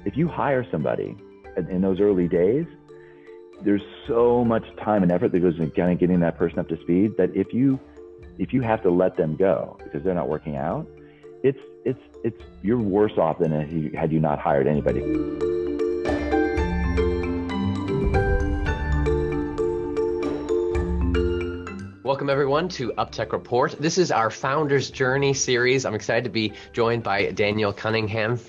if you hire somebody in those early days, there's so much time and effort that goes into kind of getting that person up to speed that if you have to let them go because they're not working out, it's you're worse off than had you not hired anybody. Welcome everyone to UpTech Report. This is our Founder's Journey series. I'm excited to be joined by Daniel Cunningham,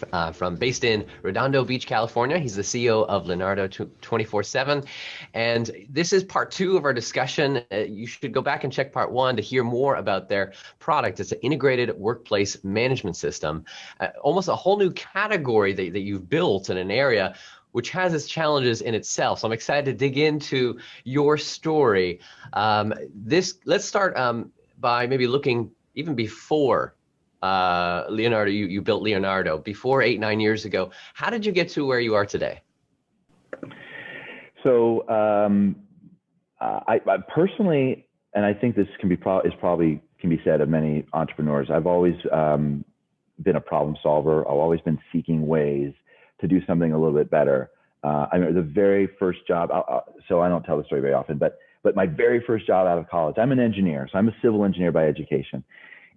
based in Redondo Beach, California. He's the CEO of Leonardo247. And this is part 2 of our discussion. You should go back and check part 1 to hear more about their product. It's an integrated workplace management system, almost a whole new category that you've built in an area which has its challenges in itself. So I'm excited to dig into your story. Let's start by maybe looking even before Leonardo. You built Leonardo before 8-9 years ago. How did you get to where you are today? So I personally, and I think this can be said of many entrepreneurs, I've always been a problem solver. I've always been seeking ways to do something a little bit better. I remember the very first job, so I don't tell the story very often, but my very first job out of college, I'm an engineer, so I'm a civil engineer by education.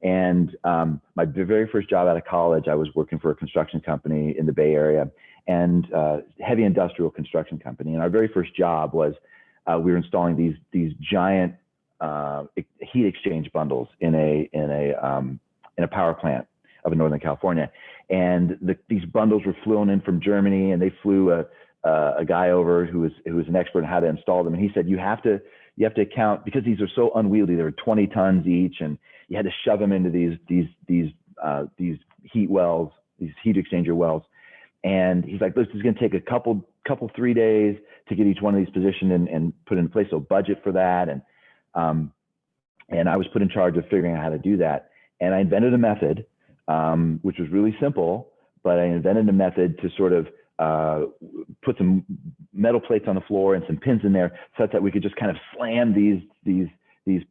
And my very first job out of college, I was working for a construction company in the Bay Area, and heavy industrial construction company. And our very first job was we were installing these giant heat exchange bundles in a power plant of Northern California. And these bundles were flown in from Germany, and they flew a guy over who was an expert in how to install them. And he said, you have to account, because these are so unwieldy, they were 20 tons each, and you had to shove them into these heat wells, these heat exchanger wells. And he's like, this is going to take a couple 3 days to get each one of these positioned and put in place. So budget for that. And I was put in charge of figuring out how to do that. And I invented a method, which was really simple, but I invented a method to sort of put some metal plates on the floor and some pins in there such that we could just kind of slam these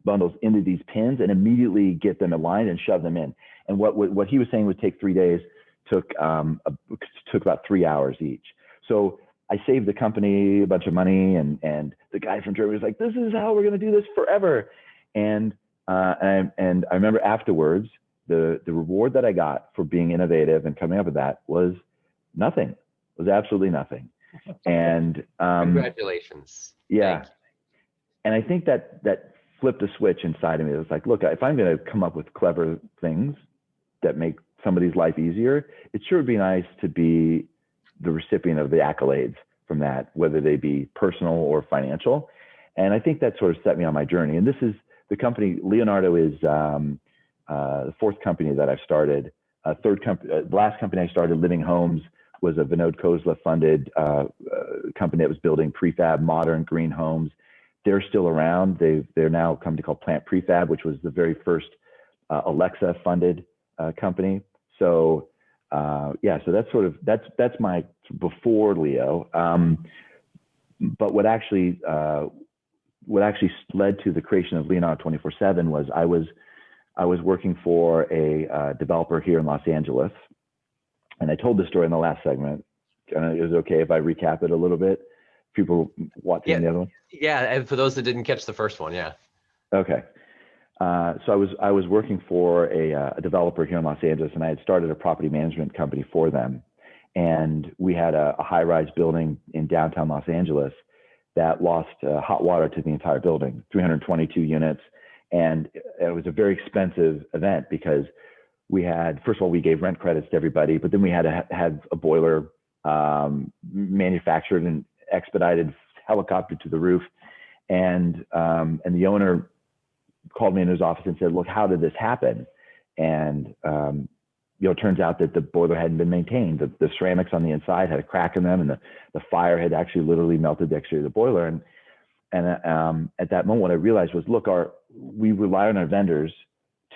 bundles into these pins and immediately get them aligned and shove them in. And what he was saying would take 3 days took about 3 hours each. So I saved the company a bunch of money, and the guy from Germany was like, this is how we're going to do this forever. And I remember afterwards, the reward that I got for being innovative and coming up with that was nothing. It was absolutely nothing. And congratulations. Yeah. And I think that flipped a switch inside of me. It was like, look, if I'm going to come up with clever things that make somebody's life easier, it sure would be nice to be the recipient of the accolades from that, whether they be personal or financial. And I think that sort of set me on my journey. And this is the company. Leonardo is the fourth company that I've started. The last company I started, Living Homes, was a Vinod Khosla funded company that was building prefab, modern green homes. They're still around. They're now a company called Plant Prefab, which was the very first Alexa funded company. So yeah, so that's my before Leo. But what actually led to the creation of Leonardo247 was I was working for a developer here in Los Angeles, and I told the story in the last segment. Is it okay if I recap it a little bit? People watching the other one? Yeah, and for those that didn't catch the first one, yeah. Okay. So I was working for a developer here in Los Angeles, and I had started a property management company for them. And we had a high-rise building in downtown Los Angeles that lost hot water to the entire building, 322 units. And it was a very expensive event because first of all, we gave rent credits to everybody, but then we had to have a boiler manufactured and expedited, helicoptered to the roof. And the owner called me in his office and said, look, how did this happen? And it turns out that the boiler hadn't been maintained. The ceramics on the inside had a crack in them, and the fire had actually literally melted the exterior of the boiler. And at that moment, what I realized was, look, we rely on our vendors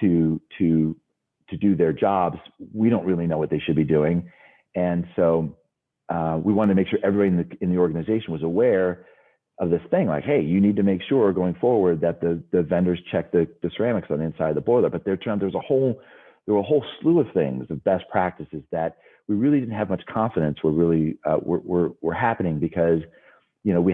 to do their jobs. We don't really know what they should be doing. And so we wanted to make sure everybody in the organization was aware of this thing. Like, hey, you need to make sure going forward that the vendors check the ceramics on the inside of the boiler. But there were a whole slew of things, of best practices that we really didn't have much confidence were happening, because we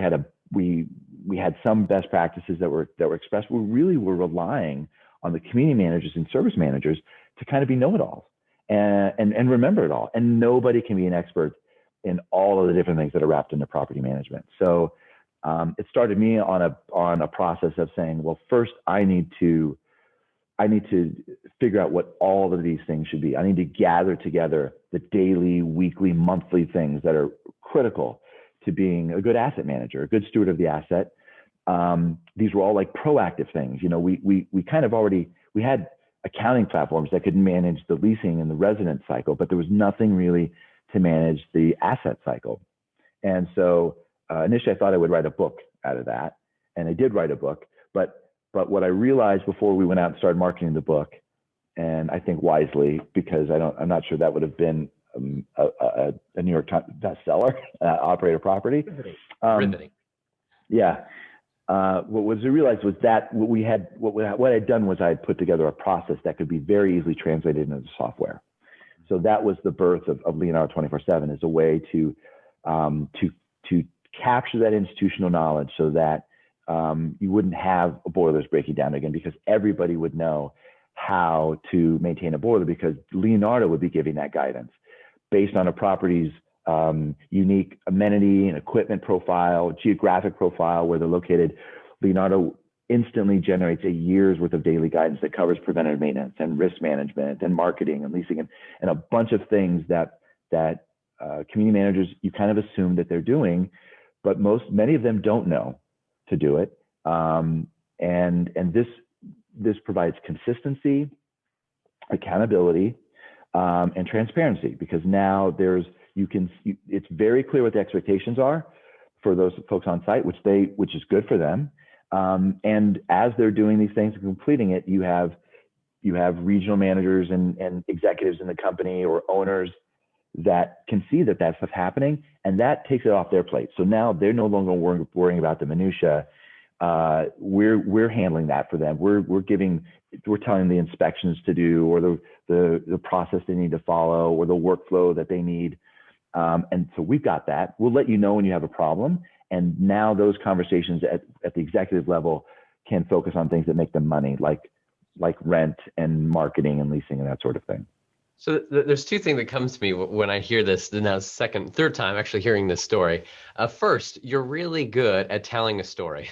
had some best practices that were expressed. We really were relying on the community managers and service managers to kind of be know-it-alls and remember it all. And nobody can be an expert in all of the different things that are wrapped into property management. So it started me on a process of saying, well, first I need to figure out what all of these things should be. I need to gather together the daily, weekly, monthly things that are critical to being a good asset manager, a good steward of the asset. These were all like proactive things. We kind of we had accounting platforms that could manage the leasing and the resident cycle, but there was nothing really to manage the asset cycle. And so initially I thought I would write a book out of that. And I did write a book, but what I realized before we went out and started marketing the book, and I think wisely, because I'm not sure that would have been a New York Times bestseller, Operator Property. Riveting. Yeah. What I realized was that what I'd done was I had put together a process that could be very easily translated into software. So that was the birth of Leonardo247, as a way to capture that institutional knowledge, so that you wouldn't have boilers breaking down again, because everybody would know how to maintain a boiler, because Leonardo would be giving that guidance based on a property's unique amenity and equipment profile, geographic profile, where they're located. Leonardo instantly generates a year's worth of daily guidance that covers preventative maintenance and risk management and marketing and leasing and a bunch of things that community managers, you kind of assume that they're doing, but many of them don't know to do it. And this provides consistency, accountability, and transparency, because now it's very clear what the expectations are for those folks on site, which is good for them. And as they're doing these things and completing it, you have regional managers and executives in the company or owners that can see that stuff's happening, and that takes it off their plate. So now they're no longer worrying about the minutia. We're handling that for them. We're telling the inspections to do, or the process they need to follow, or the workflow that they need. And so we've got that. We'll let you know when you have a problem. And now those conversations at the executive level can focus on things that make them money, like rent and marketing and leasing and that sort of thing. So there's two things that comes to me when I hear this, now third time actually hearing this story. First, you're really good at telling a story.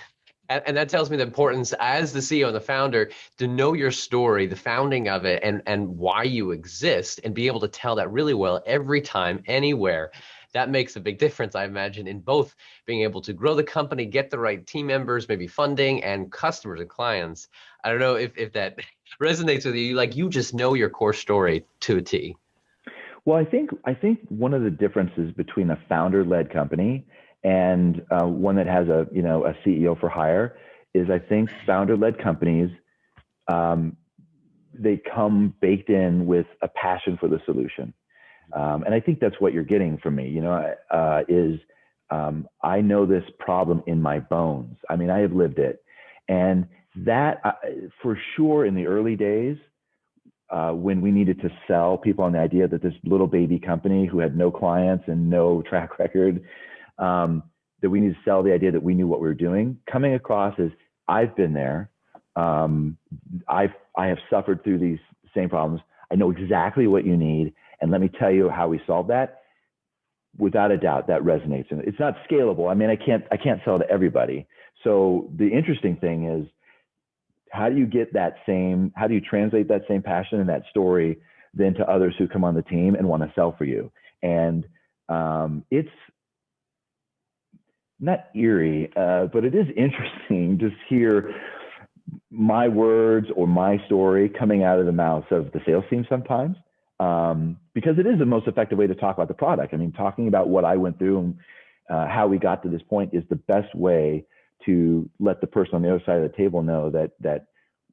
And that tells me the importance as the CEO and the founder to know your story, the founding of it, and why you exist, and be able to tell that really well every time, anywhere. That makes a big difference, I imagine, in both being able to grow the company, get the right team members, maybe funding, and customers and clients. I don't know if that resonates with you, like you just know your core story to a T. Well, I think one of the differences between a founder-led company and one that has a CEO for hire is, I think founder-led companies, they come baked in with a passion for the solution. And I think that's what you're getting from me, I know this problem in my bones. I mean, I have lived it. And that for sure in the early days, when we needed to sell people on the idea that this little baby company who had no clients and no track record, that we need to sell the idea that we knew what we were doing, coming across as, I've been there. I have suffered through these same problems. I know exactly what you need. And let me tell you how we solve that. Without a doubt, that resonates. And it's not scalable. I mean, I can't sell to everybody. So the interesting thing is, how do you translate that same passion and that story then to others who come on the team and want to sell for you? And it's not eerie, but it is interesting to hear my words or my story coming out of the mouths of the sales team sometimes, because it is the most effective way to talk about the product. I mean, talking about what I went through and how we got to this point is the best way to let the person on the other side of the table know that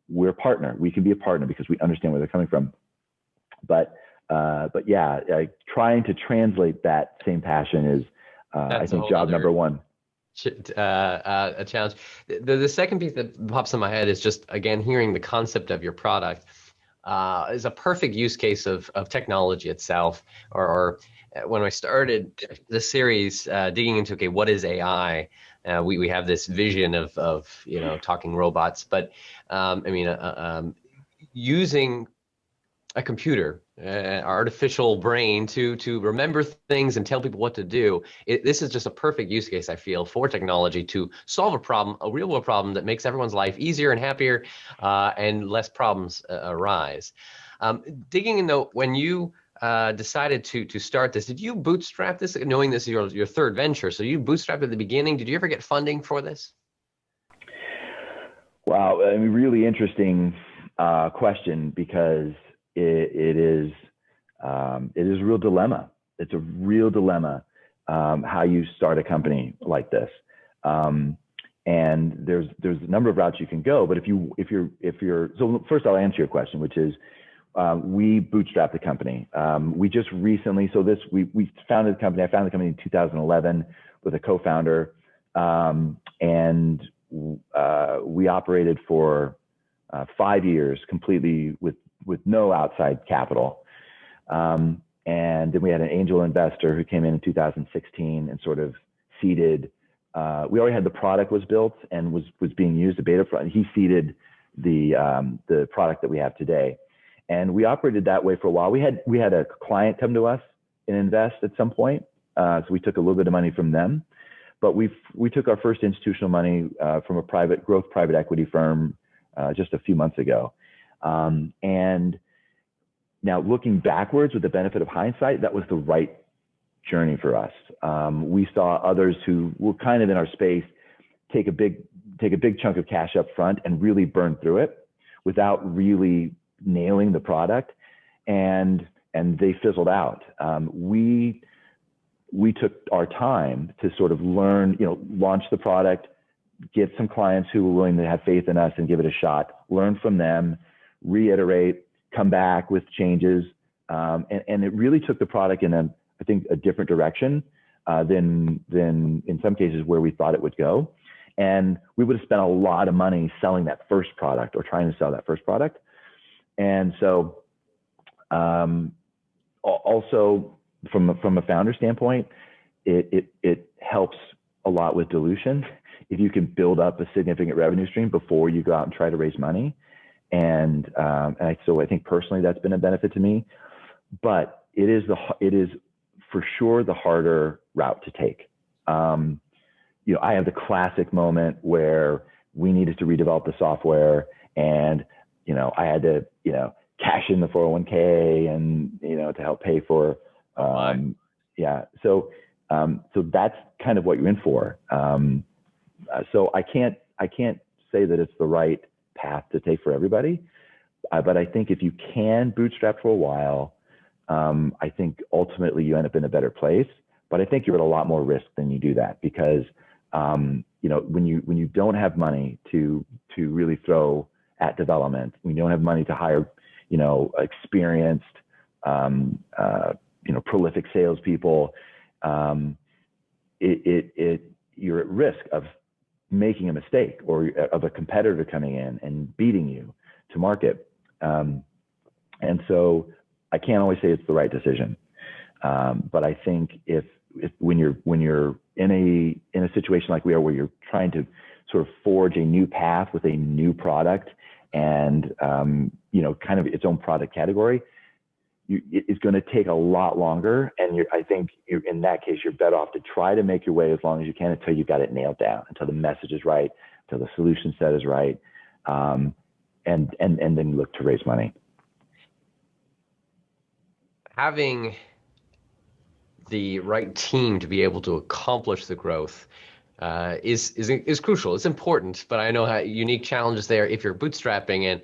we're a partner. We can be a partner because we understand where they're coming from. But yeah, trying to translate that same passion is, I think, job number one. A challenge. The second piece that pops in my head is just, again, hearing the concept of your product. is a perfect use case of technology itself. Or when I started the series, digging into, okay, what is AI? We have this vision of talking robots, but using a computer, artificial brain to remember things and tell people what to do. This is just a perfect use case, I feel, for technology to solve a problem, a real world problem that makes everyone's life easier and happier, and less problems arise. Digging in though, when you decided to start this, did you bootstrap this, knowing this is your third venture? So you bootstrapped at the beginning. Did you ever get funding for this? Wow, I mean, really interesting question, because it is a real dilemma. It's a real dilemma, how you start a company like this. And there's a number of routes you can go, but if you're so first I'll answer your question, which is we bootstrapped the company. We just recently, we founded the company. I founded the company in 2011 with a co-founder, and we operated for 5 years completely with no outside capital. And then we had an angel investor who came in 2016 and sort of seeded. We already had the product was built and was being used, the beta front. He seeded the product that we have today. And we operated that way for a while. We had a client come to us and invest at some point. So we took a little bit of money from them, but we took our first institutional money from a private equity firm just a few months ago. And now looking backwards with the benefit of hindsight, that was the right journey for us. We saw others who were kind of in our space take a big chunk of cash up front and really burn through it without really nailing the product, and they fizzled out. We took our time to sort of learn, launch the product, get some clients who were willing to have faith in us and give it a shot, learn from them, reiterate, come back with changes. And it really took the product in I think a different direction than in some cases where we thought it would go. And we would have spent a lot of money selling that first product or trying to sell that first product. And so also from a founder standpoint, it helps a lot with dilution if you can build up a significant revenue stream before you go out and try to raise money. So I think personally that's been a benefit to me, but it is for sure the harder route to take. I have the classic moment where we needed to redevelop the software, and I had to cash in the 401k and to help pay for so that's kind of what you're in for. So I can't say that it's the right path to take for everybody, but I think if you can bootstrap for a while, I think ultimately you end up in a better place. But I think you're at a lot more risk than you do that, because when you don't have money to really throw at development, when you don't have money to hire experienced prolific salespeople, you're at risk of making a mistake or of a competitor coming in and beating you to market. And so I can't always say it's the right decision. But I think if when you're in a situation like we are, where you're trying to sort of forge a new path with a new product and kind of its own product category, it's going to take a lot longer. And I think in that case, you're better off to try to make your way as long as you can until you've got it nailed down, until the message is right, until the solution set is right, and then look to raise money. Having the right team to be able to accomplish the growth is crucial. It's important, but I know how unique challenges there if you're bootstrapping, and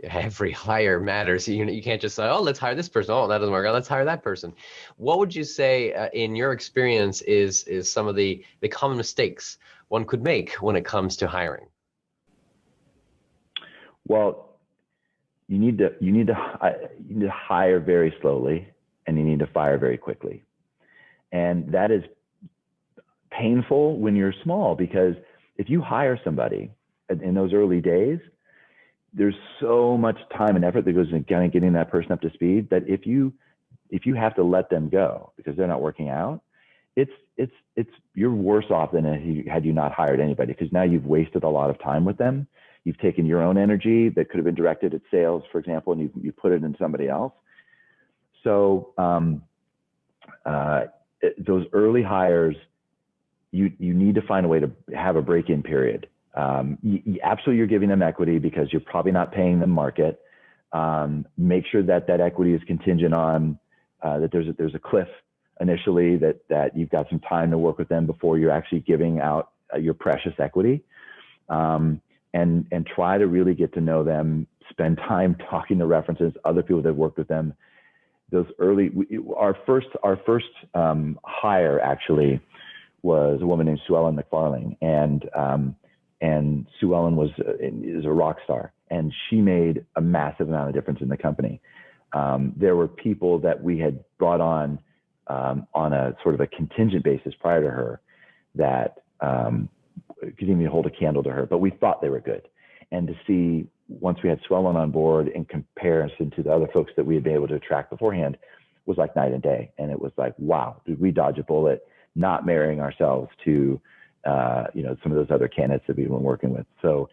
every hire matters. You can't just say, oh, let's hire this person. Oh, that doesn't work out. Let's hire that person. What would you say, in your experience, is some of the common mistakes one could make when it comes to hiring? Well, you need to hire very slowly, and you need to fire very quickly. And that is painful when you're small, because if you hire somebody in those early days, there's so much time and effort that goes into kind of getting that person up to speed that if you have to let them go because they're not working out, it's you're worse off than had you not hired anybody, because now you've wasted a lot of time with them. You've taken your own energy that could have been directed at sales, for example, and you put it in somebody else. So those early hires, you need to find a way to have a break-in period. Absolutely, you're giving them equity because you're probably not paying them market. Make sure that equity is contingent on that there's a cliff initially, that you've got some time to work with them before you're actually giving out your precious equity. And try to really get to know them, spend time talking to references, other people that have worked with them. Those early, our first hire actually was a woman named Sue Ellen McFarling, and Sue Ellen is a rock star, and she made a massive amount of difference in the company. There were people that we had brought on a sort of a contingent basis prior to her that couldn't even hold a candle to her, but we thought they were good. And to see, once we had Sue Ellen on board in comparison to the other folks that we had been able to attract beforehand, was like night and day. And it was like, wow, did we dodge a bullet not marrying ourselves to some of those other candidates that we've been working with. So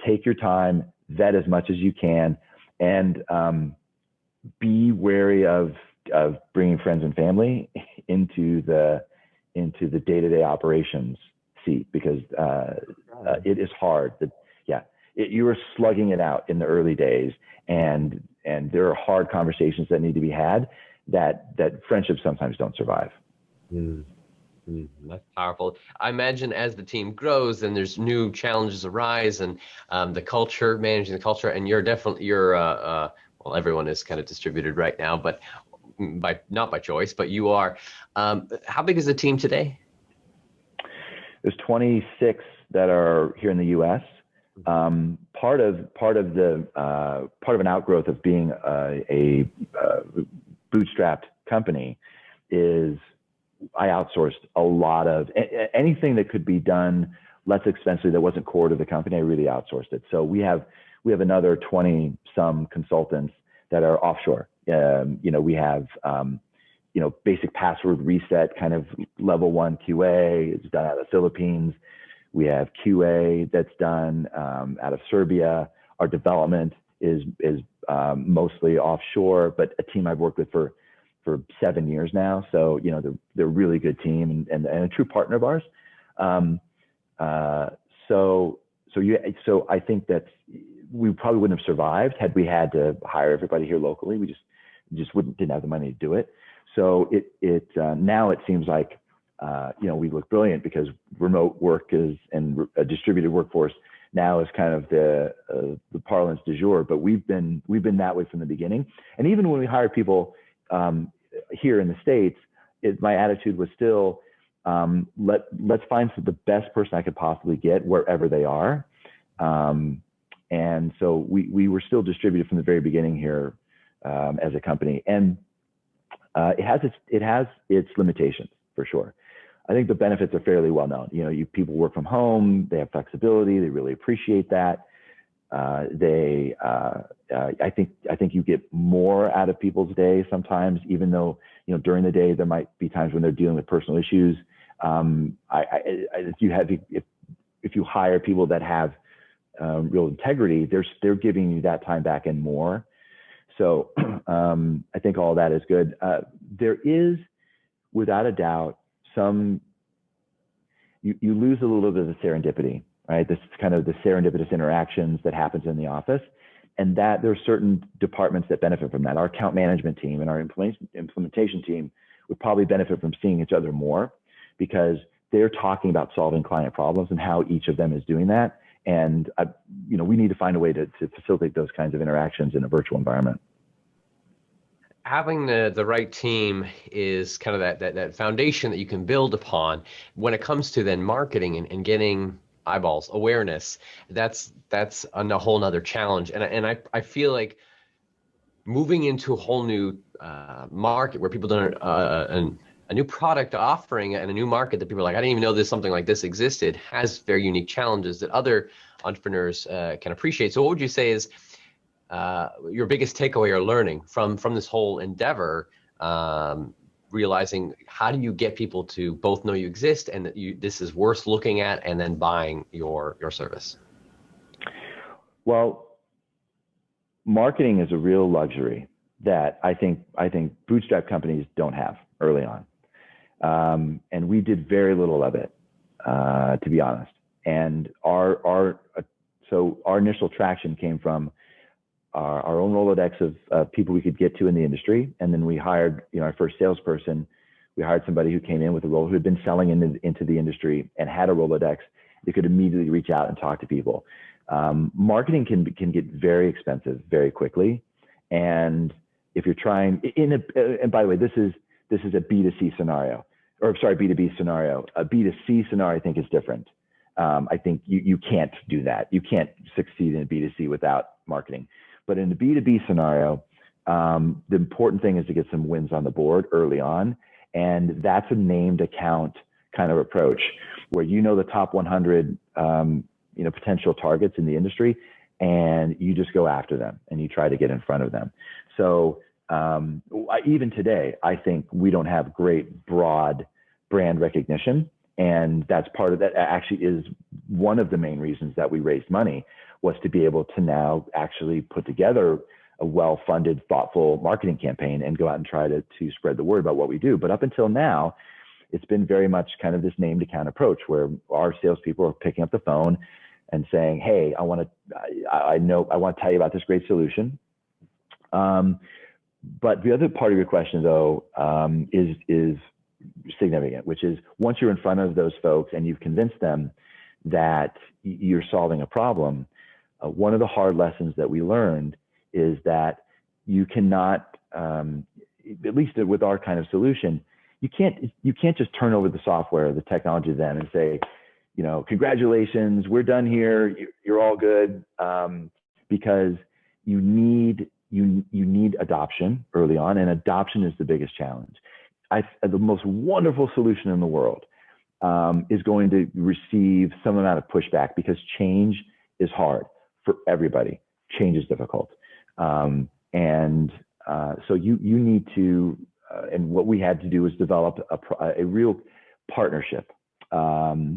take your time, vet as much as you can, and be wary of bringing friends and family into the day-to-day operations seat, because it is hard. You are slugging it out in the early days, and there are hard conversations that need to be had that friendships sometimes don't survive. That's powerful. I imagine as the team grows, then there's new challenges arise, and managing the culture, and well, everyone is kind of distributed right now, but not by choice, but you are. How big is the team today? There's 26 that are here in the U.S. Part of an outgrowth of being a bootstrapped company is I outsourced a lot of anything that could be done less expensively that wasn't core to the company. I really outsourced it. So we have another 20 some consultants that are offshore. We have basic password reset, kind of level 1 QA. It's done out of the Philippines. We have QA that's done out of Serbia. Our development is mostly offshore, but a team I've worked with for 7 years now. So, they're a really good team and a true partner of ours. So I think that we probably wouldn't have survived had we had to hire everybody here locally. We just didn't have the money to do it. So now it seems like, we look brilliant because remote work and a distributed workforce now is kind of the parlance du jour, but we've been that way from the beginning. And even when we hire people here in the States, my attitude was still, let's find the best person I could possibly get wherever they are. And so we were still distributed from the very beginning here as a company. And it has its limitations for sure. I think the benefits are fairly well known. People work from home, they have flexibility, they really appreciate that. I think you get more out of people's day sometimes, even though, during the day, there might be times when they're dealing with personal issues. If you hire people that have real integrity, they're giving you that time back and more. So I think all that is good. There is, without a doubt, you lose a little bit of the serendipity, right? This kind of the serendipitous interactions that happens in the office, and that there are certain departments that benefit from that. Our account management team and our implementation team would probably benefit from seeing each other more, because they're talking about solving client problems and how each of them is doing that. And we need to find a way to facilitate those kinds of interactions in a virtual environment. Having the right team is kind of that foundation that you can build upon. When it comes to then marketing and getting eyeballs, awareness, that's a whole nother challenge. And I feel like moving into a whole new market where people don't a new product offering and a new market that people are like, I didn't even know something like this existed, has very unique challenges that other entrepreneurs can appreciate. So what would you say is your biggest takeaway or learning from this whole endeavor, realizing how do you get people to both know you exist and that this is worth looking at and then buying your service? Well, marketing is a real luxury that I think bootstrap companies don't have early on. And we did very little of it, to be honest. And our initial traction came from our own Rolodex of people we could get to in the industry. And then we hired, our first salesperson. We hired somebody who came in with a role who had been selling into the industry and had a Rolodex. They could immediately reach out and talk to people. Marketing can get very expensive very quickly. And if you're trying and by the way, this is a B2C scenario, or sorry, B2B scenario. A B2C scenario, I think, is different. I think you can't do that. You can't succeed in a B2C without marketing. But in the B2B scenario, the important thing is to get some wins on the board early on. And that's a named account kind of approach where the top 100 potential targets in the industry, and you just go after them and you try to get in front of them. So even today, I think we don't have great broad brand recognition. And that's part of that actually is one of the main reasons that we raised money, was to be able to now actually put together a well-funded, thoughtful marketing campaign and go out and try to spread the word about what we do. But up until now, it's been very much kind of this named account approach where our salespeople are picking up the phone and saying, "Hey, I want to tell you about this great solution." But the other part of your question, though, is significant, which is once you're in front of those folks and you've convinced them that you're solving a problem, one of the hard lessons that we learned is that you cannot, at least with our kind of solution, you can't just turn over the software, the technology to them and say, congratulations, we're done here, you're all good, because you need adoption early on, and adoption is the biggest challenge. The most wonderful solution in the world is going to receive some amount of pushback because change is hard for everybody. Change is difficult. So you need to, and what we had to do was develop a real partnership, to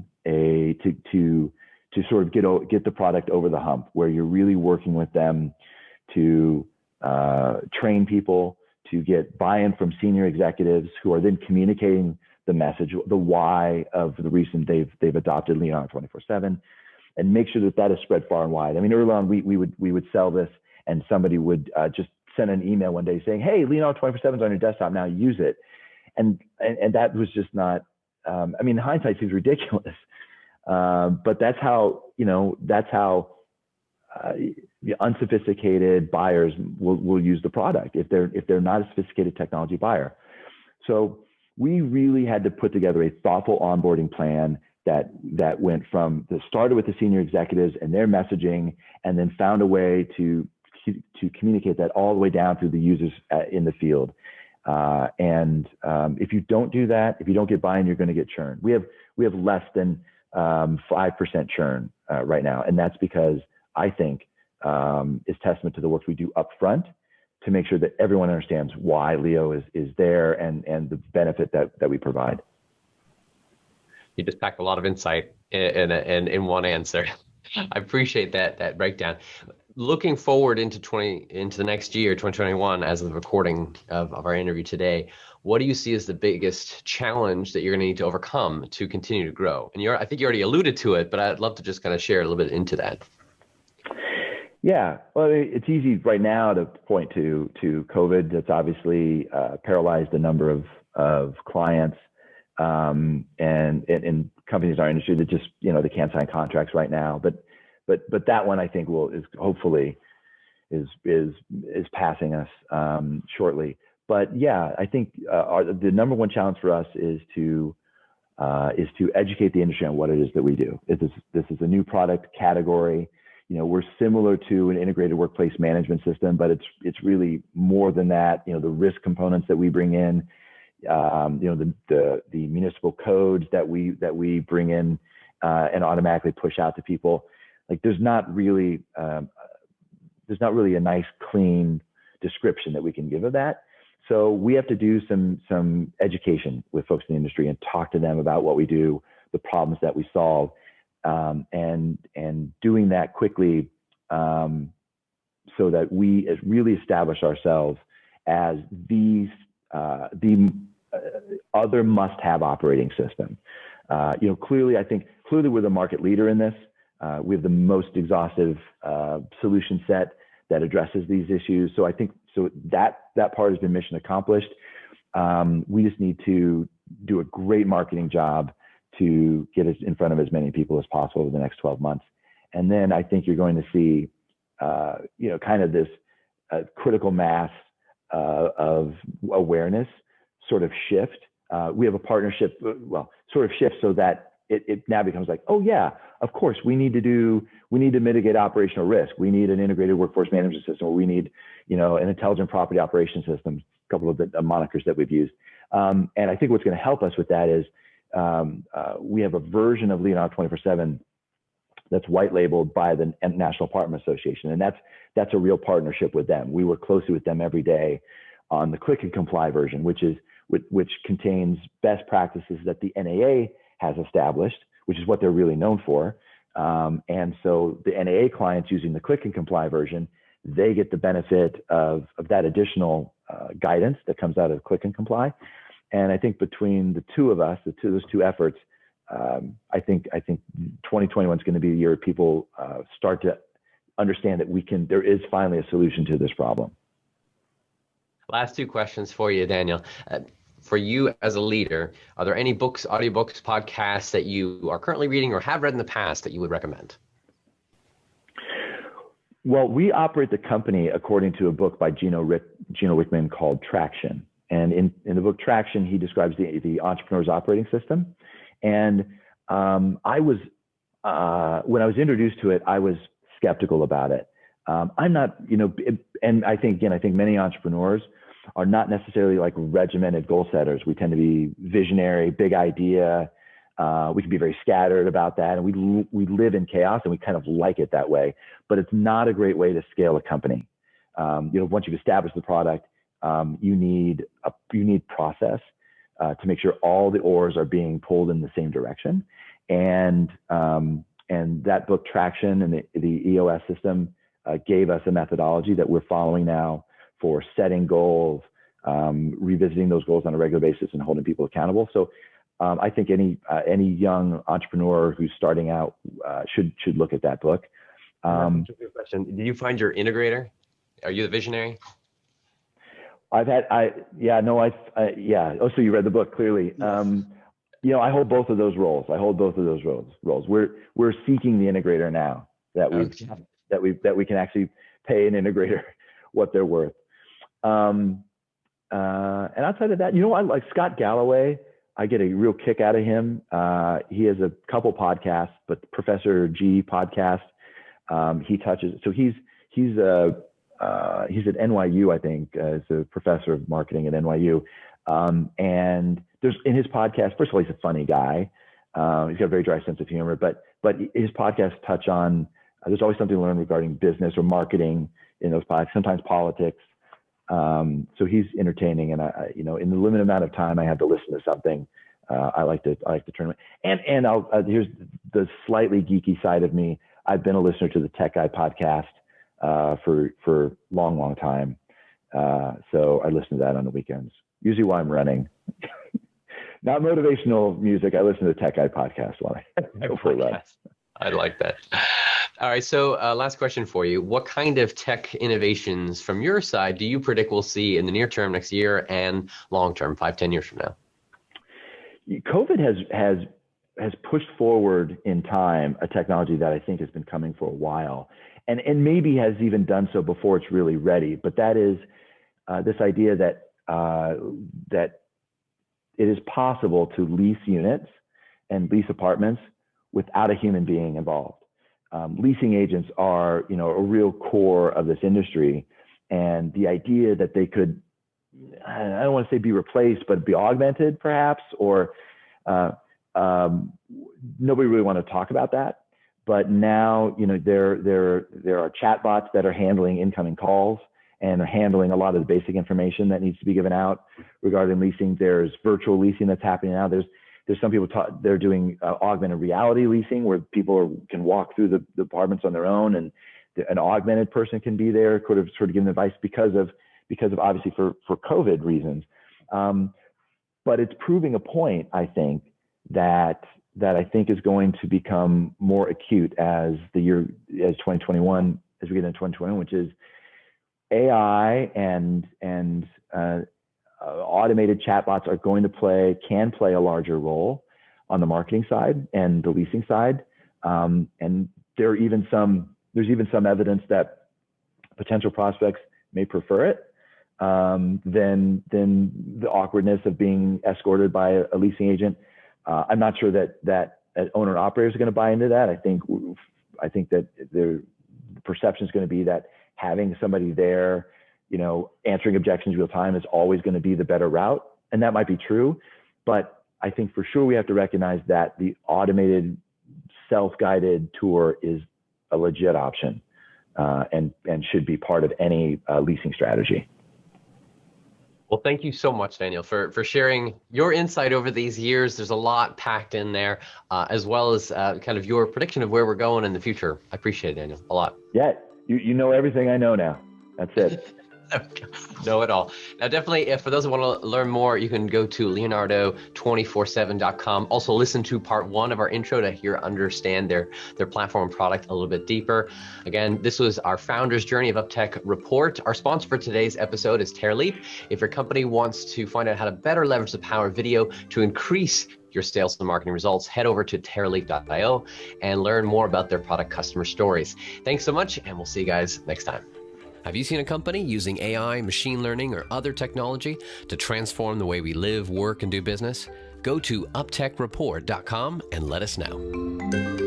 sort of get the product over the hump, where you're really working with them to train people, to get buy-in from senior executives who are then communicating the message, the why of the reason they've adopted Leonardo247, and make sure that is spread far and wide. I mean, early on, we would sell this, and somebody would just send an email one day saying, "Hey, Leonardo247 is on your desktop now, use it," and that was just not. I mean, in hindsight, seems ridiculous, but that's how the unsophisticated buyers will use the product if they're not a sophisticated technology buyer. So we really had to put together a thoughtful onboarding plan that started with the senior executives and their messaging, and then found a way to communicate that all the way down through the users in the field. If you don't do that, if you don't get buy-in, you're going to get churn. We have less than 5% churn right now, and that's because I think is testament to the work we do up front to make sure that everyone understands why Leo is there and the benefit that we provide. You just packed a lot of insight in one answer. I appreciate that breakdown. Looking forward into the next year, 2021, as of the recording of our interview today, what do you see as the biggest challenge that you're going to need to overcome to continue to grow? And I think you already alluded to it, but I'd love to just kind of share a little bit into that. Yeah, well, it's easy right now to point to COVID. That's obviously paralyzed a number of clients and companies in our industry that just they can't sign contracts right now. But that one I think is hopefully passing us shortly. But yeah, I think the number one challenge for us is to educate the industry on what it is that we do. This is a new product category. We're similar to an integrated workplace management system, but it's really more than that. The risk components that we bring in, the municipal codes that we bring in and automatically push out to people. like there's not really a nice, clean description that we can give of that. So we have to do some education with folks in the industry and talk to them about what we do, the problems that we solve, and doing that quickly, so that we really establish ourselves as the other must-have operating system. Clearly we're the market leader in this. We have the most exhaustive solution set that addresses these issues. So I think that part has been mission accomplished. We just need to do a great marketing job to get us in front of as many people as possible over the next 12 months. And then I think you're going to see, kind of this critical mass of awareness sort of shift. We have a partnership, sort of shift so that it now becomes like, oh yeah, of course, we need to mitigate operational risk. We need an integrated workforce management system, or we need, an intelligent property operation system, a couple of the monikers that we've used. And I think what's going to help us with that is we have a version of Leonardo247 that's white labeled by the National Apartment Association. And that's a real partnership with them. We work closely with them every day on the click and comply version, which contains best practices that the NAA has established, which is what they're really known for. And so the NAA clients using the click and comply version, they get the benefit of that additional guidance that comes out of click and comply. And I think between the two of us, those two efforts, I think 2021 is going to be the year people start to understand that there is finally a solution to this problem. Last two questions for you, Daniel. For you as a leader, are there any books, audiobooks, podcasts that you are currently reading or have read in the past that you would recommend? Well, we operate the company according to a book by Gino Wickman called Traction. And in the book Traction, he describes the entrepreneur's operating system. And when I was introduced to it, I was skeptical about it. I'm not, and I think many entrepreneurs are not necessarily like regimented goal setters. We tend to be visionary, big idea. We can be very scattered about that, and we live in chaos, and we kind of like it that way. But it's not a great way to scale a company. Once you've established the product, you need process to make sure all the oars are being pulled in the same direction. And that book Traction and the EOS system gave us a methodology that we're following now for setting goals, revisiting those goals on a regular basis, and holding people accountable. So I think any young entrepreneur who's starting out should look at that book. That's a good question. Did you find your integrator? Are you the visionary? Oh, so you read the book clearly. Yes. I hold both of those roles. We're seeking the integrator now that we can actually pay an integrator what they're worth. And outside of that, I like Scott Galloway. I get a real kick out of him. He has a couple podcasts, but the Professor G podcast, he touches. So he's at NYU, I think, as a professor of marketing at NYU. And there's in his podcast, first of all, he's a funny guy. He's got a very dry sense of humor, but his podcasts touch on, there's always something to learn regarding business or marketing in those podcasts, sometimes politics. So he's entertaining, and in the limited amount of time I have to listen to something, I like to turn. And here's the slightly geeky side of me. I've been a listener to the Tech Guy podcast for a long time. So I listen to that on the weekends, usually while I'm running. Not motivational music. I listen to the Tech Guy podcast while I go for a run. I like that. All right. So last question for you. What kind of tech innovations from your side do you predict we'll see in the near term, next year, and long term, 5-10 years from now? COVID has pushed forward in time a technology that I think has been coming for a while, and maybe has even done so before it's really ready. But that is this idea that it is possible to lease units and lease apartments without a human being involved. Leasing agents are, a real core of this industry, and the idea that they could, I don't want to say be replaced, but be augmented perhaps, or nobody really want to talk about that. but now, there are chatbots that are handling incoming calls and are handling a lot of the basic information that needs to be given out regarding leasing. There's virtual leasing that's happening now. There's some people they're doing augmented reality leasing, where people can walk through the apartments on their own, and an augmented person can be there, sort of giving advice because of obviously for COVID reasons. But it's proving a point, I think, that I think is going to become more acute as 2021, as we get into 2021, which is AI and automated chatbots are going to can play a larger role on the marketing side and the leasing side. And there's even some evidence that potential prospects may prefer it than the awkwardness of being escorted by a leasing agent. I'm not sure that owner and operators are going to buy into that. I think that the perception is going to be that having somebody there, answering objections real time is always going to be the better route. And that might be true, but I think for sure we have to recognize that the automated self-guided tour is a legit option and should be part of any leasing strategy. Well, thank you so much, Daniel, for sharing your insight over these years. There's a lot packed in there, as well as kind of your prediction of where we're going in the future. I appreciate it, Daniel, a lot. Yeah, you know everything I know now. That's it. No, at all. Now, definitely, for those who want to learn more, you can go to Leonardo247.com. Also, listen to part 1 of our intro to understand their platform and product a little bit deeper. Again, this was our Founder's Journey of UpTech report. Our sponsor for today's episode is TerraLeap. If your company wants to find out how to better leverage the power of video to increase your sales and marketing results, head over to terraleap.io and learn more about their product customer stories. Thanks so much, and we'll see you guys next time. Have you seen a company using AI, machine learning, or other technology to transform the way we live, work, and do business? Go to uptechreport.com and let us know.